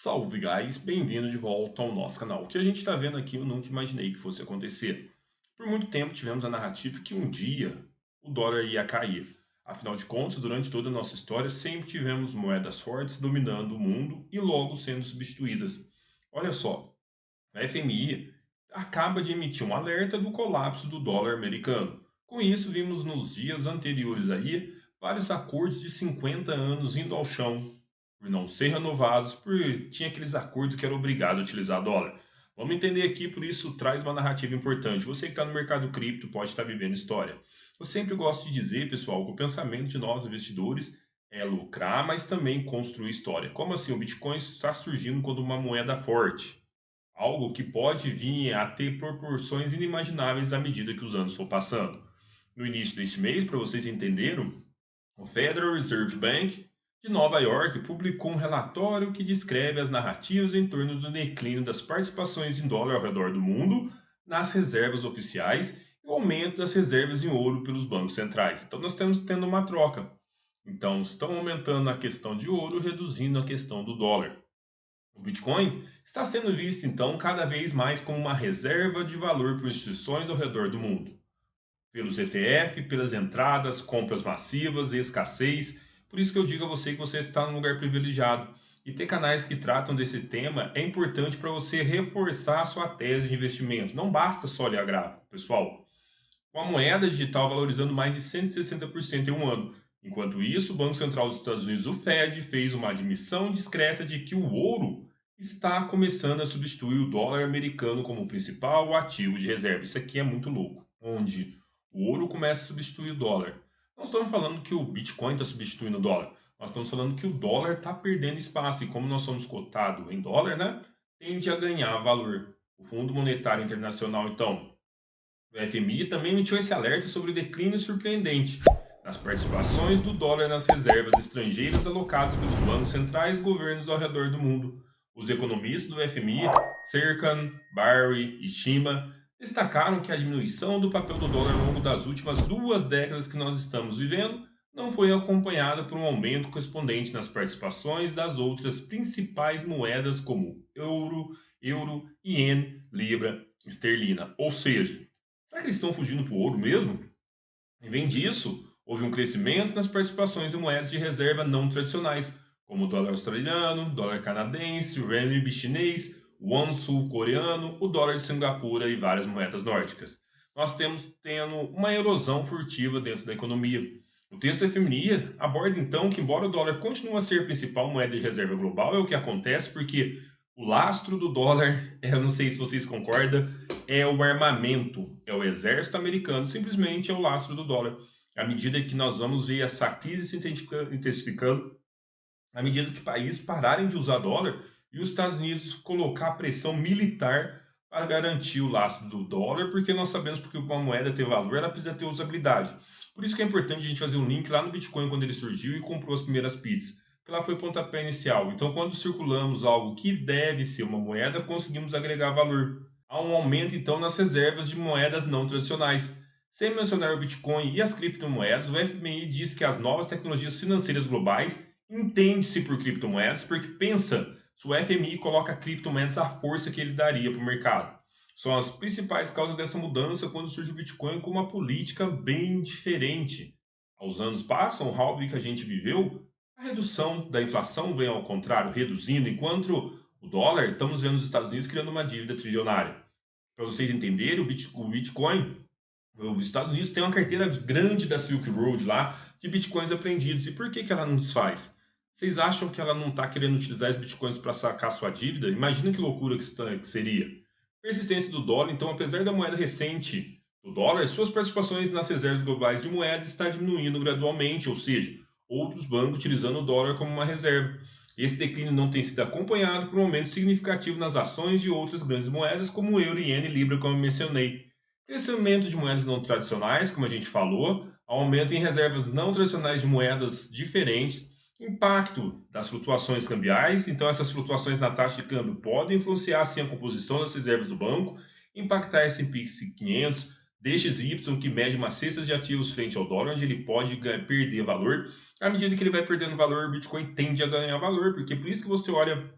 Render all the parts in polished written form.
Salve, guys! Bem-vindo de volta ao nosso canal. O que a gente está vendo aqui eu nunca imaginei que fosse acontecer. Por muito tempo tivemos a narrativa que um dia o dólar ia cair. Afinal de contas, durante toda a nossa história, sempre tivemos moedas fortes dominando o mundo e logo sendo substituídas. Olha só, a FMI acaba de emitir um alerta do colapso do dólar americano. Com isso, vimos nos dias anteriores aí vários acordos de 50 anos indo ao chão por não ser renovados, por tinha aqueles acordos que era obrigado a utilizar dólar. Vamos entender aqui, por isso traz uma narrativa importante. Você que está no mercado cripto pode estar vivendo história. Eu sempre gosto de dizer, pessoal, que o pensamento de nós investidores é lucrar, mas também construir história. Como assim? O Bitcoin está surgindo como uma moeda forte, algo que pode vir a ter proporções inimagináveis à medida que os anos for passando. No início deste mês, para vocês entenderem, o Federal Reserve Bank de Nova York publicou um relatório que descreve as narrativas em torno do declínio das participações em dólar ao redor do mundo nas reservas oficiais e o aumento das reservas em ouro pelos bancos centrais. Então, nós estamos tendo uma troca. Então, estão aumentando a questão de ouro, reduzindo a questão do dólar. O Bitcoin está sendo visto, então, cada vez mais como uma reserva de valor por instituições ao redor do mundo pelos ETF, pelas entradas, compras massivas e escassez. Por isso que eu digo a você que você está num lugar privilegiado. E ter canais que tratam desse tema é importante para você reforçar a sua tese de investimento. Não basta só olhar gráfico, pessoal. Com a moeda digital valorizando mais de 160% em um ano. Enquanto isso, o Banco Central dos Estados Unidos, o Fed, fez uma admissão discreta de que o ouro está começando a substituir o dólar americano como principal ativo de reserva. Isso aqui é muito louco, onde o ouro começa a substituir o dólar. Não estamos falando que o Bitcoin está substituindo o dólar. Nós estamos falando que o dólar está perdendo espaço. E como nós somos cotados em dólar, né, tende a ganhar valor. O Fundo Monetário Internacional, então, o FMI também emitiu esse alerta sobre o declínio surpreendente nas participações do dólar nas reservas estrangeiras alocadas pelos bancos centrais e governos ao redor do mundo. Os economistas do FMI, Serkan, Barry e Shima, destacaram que a diminuição do papel do dólar ao longo das últimas 2 décadas que nós estamos vivendo não foi acompanhada por um aumento correspondente nas participações das outras principais moedas como euro, iene, libra, esterlina. Ou seja, será que eles estão fugindo para o ouro mesmo? E vem disso, houve um crescimento nas participações em moedas de reserva não tradicionais, como o dólar australiano, dólar canadense, o renminbi chinês, o won sul-coreano, o dólar de Singapura e várias moedas nórdicas. Nós temos tendo uma erosão furtiva dentro da economia. O texto da FMI aborda então que, embora o dólar continue a ser a principal moeda de reserva global, é o que acontece porque o lastro do dólar, eu não sei se vocês concordam, é o armamento, é o exército americano, simplesmente é o lastro do dólar. À medida que nós vamos ver essa crise se intensificando, à medida que países pararem de usar dólar e os Estados Unidos colocar pressão militar para garantir o lastro do dólar, porque nós sabemos que uma moeda ter valor, ela precisa ter usabilidade. Por isso que é importante a gente fazer um link lá no Bitcoin quando ele surgiu e comprou as primeiras pizzas. Porque lá foi o pontapé inicial. Então, quando circulamos algo que deve ser uma moeda, conseguimos agregar valor. Há um aumento, então, nas reservas de moedas não tradicionais. Sem mencionar o Bitcoin e as criptomoedas, o FMI diz que as novas tecnologias financeiras globais entende-se por criptomoedas porque pensa, se o FMI coloca criptomoedas a força que ele daria para o mercado. São as principais causas dessa mudança quando surge o Bitcoin com uma política bem diferente. Aos anos passam, o hobby que a gente viveu, a redução da inflação vem ao contrário, reduzindo, enquanto o dólar, estamos vendo os Estados Unidos criando uma dívida trilionária. Para vocês entenderem, o Bitcoin, os Estados Unidos tem uma carteira grande da Silk Road lá, de bitcoins apreendidos. E por que, que ela não desfaz? Vocês acham que ela não está querendo utilizar esses bitcoins para sacar sua dívida? Imagina que loucura que seria. Persistência do dólar, então, apesar da moeda recente do dólar, suas participações nas reservas globais de moedas está diminuindo gradualmente, ou seja, outros bancos utilizando o dólar como uma reserva. Esse declínio não tem sido acompanhado por um aumento significativo nas ações de outras grandes moedas, como o euro, iene e libra, como eu mencionei. Crescimento de moedas não tradicionais, como a gente falou, aumento em reservas não tradicionais de moedas diferentes, impacto das flutuações cambiais, então essas flutuações na taxa de câmbio podem influenciar sim a composição das reservas do banco, impactar S&P 500, DXY, que mede uma cesta de ativos frente ao dólar, onde ele pode perder valor. À medida que ele vai perdendo valor, o Bitcoin tende a ganhar valor, porque por isso que você olha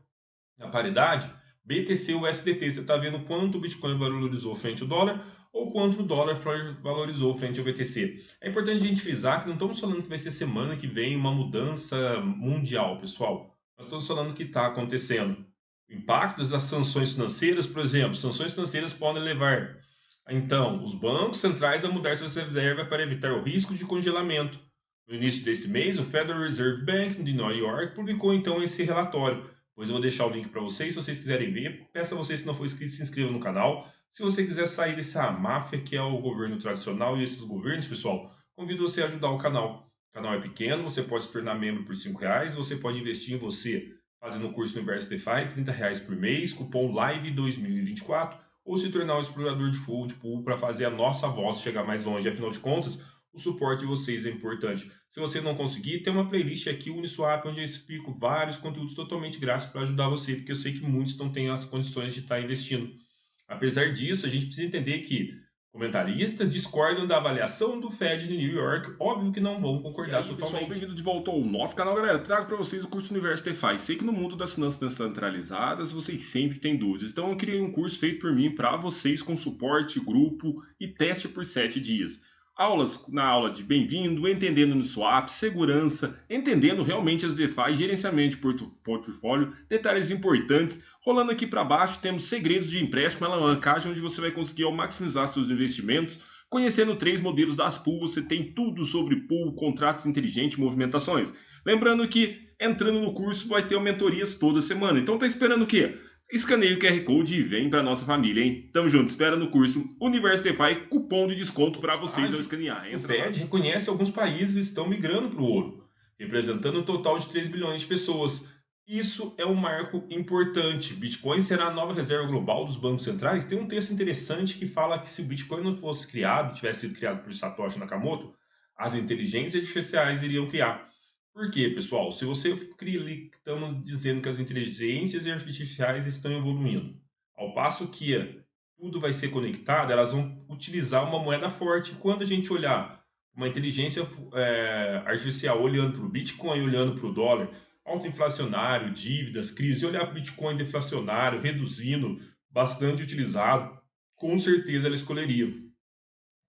na paridade BTC USDT. Você está vendo quanto o Bitcoin valorizou frente ao dólar ou quanto o dólar valorizou frente ao BTC. É importante a gente frisar que não estamos falando que vai ser semana que vem uma mudança mundial, pessoal. Nós estamos falando que está acontecendo. O impacto das sanções financeiras, por exemplo, sanções financeiras podem levar, então, os bancos centrais a mudar suas reservas para evitar o risco de congelamento. No início desse mês, o Federal Reserve Bank de Nova York publicou então esse relatório. Pois eu vou deixar o link para vocês, se vocês quiserem ver. Peço a vocês, se não for inscrito, se inscreva no canal. Se você quiser sair dessa máfia que é o governo tradicional e esses governos, pessoal, convido você a ajudar o canal. O canal é pequeno, você pode se tornar membro por R$ 5, você pode investir em você fazendo o curso Universo DeFi, R$ 30 por mês, cupom LIVE 2024, ou se tornar um explorador de pool para fazer a nossa voz chegar mais longe. Afinal de contas, o suporte de vocês é importante. Se você não conseguir, tem uma playlist aqui, Uniswap, onde eu explico vários conteúdos totalmente grátis para ajudar você, porque eu sei que muitos não têm as condições de estar investindo. Apesar disso, a gente precisa entender que comentaristas discordam da avaliação do Fed de New York, óbvio que não vão E concordar aí, pessoal, totalmente. bem-vindo de volta ao nosso canal, galera. Trago para vocês o curso Universo DeFi. Sei que no mundo das finanças descentralizadas vocês sempre têm dúvidas, então eu criei um curso feito por mim para vocês com suporte, grupo e teste por 7 dias. Aulas na aula de bem-vindo, entendendo no swap, segurança, entendendo realmente as DeFi, gerenciamento de portfólio, detalhes importantes. Rolando aqui para baixo, temos segredos de empréstimo, alavancagem, onde você vai conseguir maximizar seus investimentos. Conhecendo 3 modelos das pools, você tem tudo sobre pool, contratos inteligentes e movimentações. Lembrando que entrando no curso vai ter mentorias toda semana. Então tá esperando o quê? Escaneie o QR Code e vem para nossa família, hein? Tamo junto, espera no curso Universo DeFi, cupom de desconto para vocês ao escanear. O Entra lá. Fed reconhece que alguns países estão migrando para o ouro, representando um total de 3 bilhões de pessoas. Isso é um marco importante. Bitcoin será a nova reserva global dos bancos centrais. Tem um texto interessante que fala que se o Bitcoin não fosse criado, tivesse sido criado por Satoshi Nakamoto, as inteligências artificiais iriam criar. Por quê, pessoal? Se você estamos dizendo que as inteligências artificiais estão evoluindo, ao passo que tudo vai ser conectado, elas vão utilizar uma moeda forte. Quando a gente olhar uma inteligência artificial olhando para o Bitcoin, olhando para o dólar, autoinflacionário, dívidas, crise, olhar para o Bitcoin deflacionário, reduzindo, bastante utilizado, com certeza ela escolheria.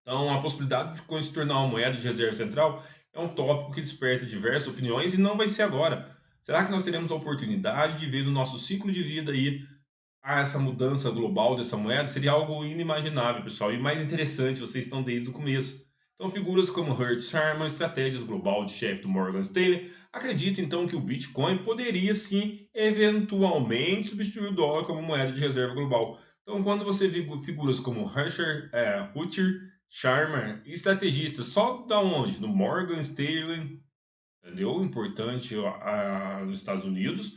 Então, a possibilidade de Bitcoin se tornar uma moeda de reserva central é um tópico que desperta diversas opiniões e não vai ser agora. Será que nós teremos a oportunidade de ver no nosso ciclo de vida aí essa mudança global dessa moeda? Seria algo inimaginável, pessoal. E mais interessante, vocês estão desde o começo. Então, figuras como Hurt Sharma, estratégias global de chefe do Morgan Stanley, acreditam então que o Bitcoin poderia sim, eventualmente, substituir o dólar como moeda de reserva global. Então, quando você vê figuras como Rutger Sharma, estrategistas só da onde? Do Morgan Stanley, entendeu? Importante nos Estados Unidos,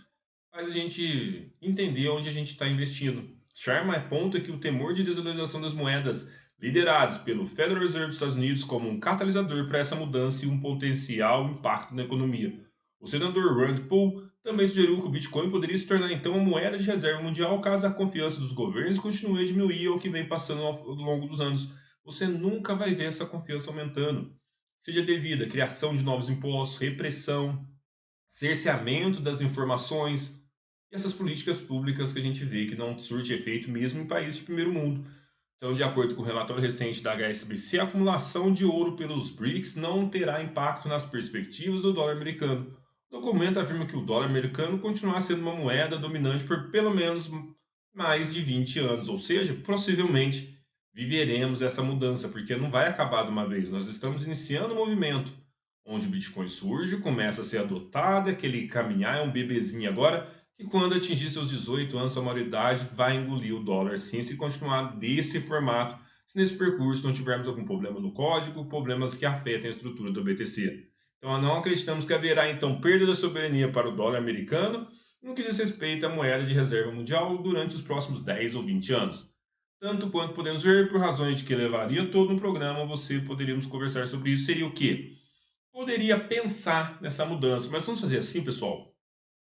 faz a gente entender onde a gente está investindo. Sharma aponta que o temor de desvalorização das moedas, lideradas pelo Federal Reserve dos Estados Unidos, como um catalisador para essa mudança e um potencial impacto na economia. O senador Rand Paul também sugeriu que o Bitcoin poderia se tornar então uma moeda de reserva mundial caso a confiança dos governos continue a diminuir ao que vem passando ao longo dos anos. Você nunca vai ver essa confiança aumentando, seja devido à criação de novos impostos, repressão, cerceamento das informações e essas políticas públicas que a gente vê que não surte efeito mesmo em países de primeiro mundo. Então, de acordo com o relatório recente da HSBC, a acumulação de ouro pelos BRICS não terá impacto nas perspectivas do dólar americano. O documento afirma que o dólar americano continuará sendo uma moeda dominante por pelo menos mais de 20 anos, ou seja, possivelmente viveremos essa mudança, porque não vai acabar de uma vez. Nós estamos iniciando um movimento onde o Bitcoin surge, começa a ser adotado, aquele caminhar é um bebezinho agora, que quando atingir seus 18 anos, sua maioridade, vai engolir o dólar sim, se continuar desse formato, se nesse percurso não tivermos algum problema no código, problemas que afetem a estrutura do BTC. Então, não acreditamos que haverá, então, perda da soberania para o dólar americano no que diz respeito à moeda de reserva mundial durante os próximos 10 ou 20 anos. Tanto quanto podemos ver, por razões de que levaria todo um programa, você poderíamos conversar sobre isso, seria o quê? Poderia pensar nessa mudança, mas vamos fazer assim, pessoal?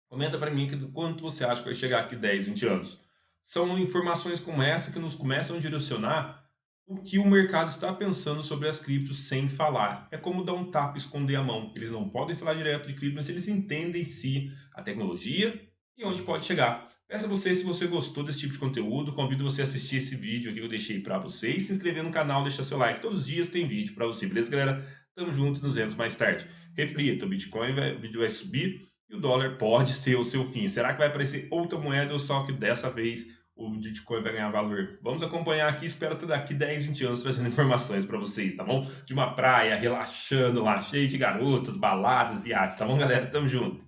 Comenta para mim quanto você acha que vai chegar aqui 10, 20 anos. São informações como essa que nos começam a direcionar o que o mercado está pensando sobre as criptos sem falar. É como dar um tapa e esconder a mão. Eles não podem falar direto de cripto, mas eles entendem sim a tecnologia e onde pode chegar. Peço a você, se você gostou desse tipo de conteúdo, convido você a assistir esse vídeo aqui que eu deixei para você e se inscrever no canal, deixar seu like. Todos os dias tem vídeo para você, beleza, galera? Tamo juntos, nos vemos mais tarde. Reflita, o vídeo vai subir e o dólar pode ser o seu fim. Será que vai aparecer outra moeda ou só que dessa vez o Bitcoin vai ganhar valor? Vamos acompanhar aqui, espero até daqui 10, 20 anos trazendo informações para vocês, tá bom? De uma praia, relaxando lá, cheio de garotas, baladas e artes, tá bom, galera? Tamo junto.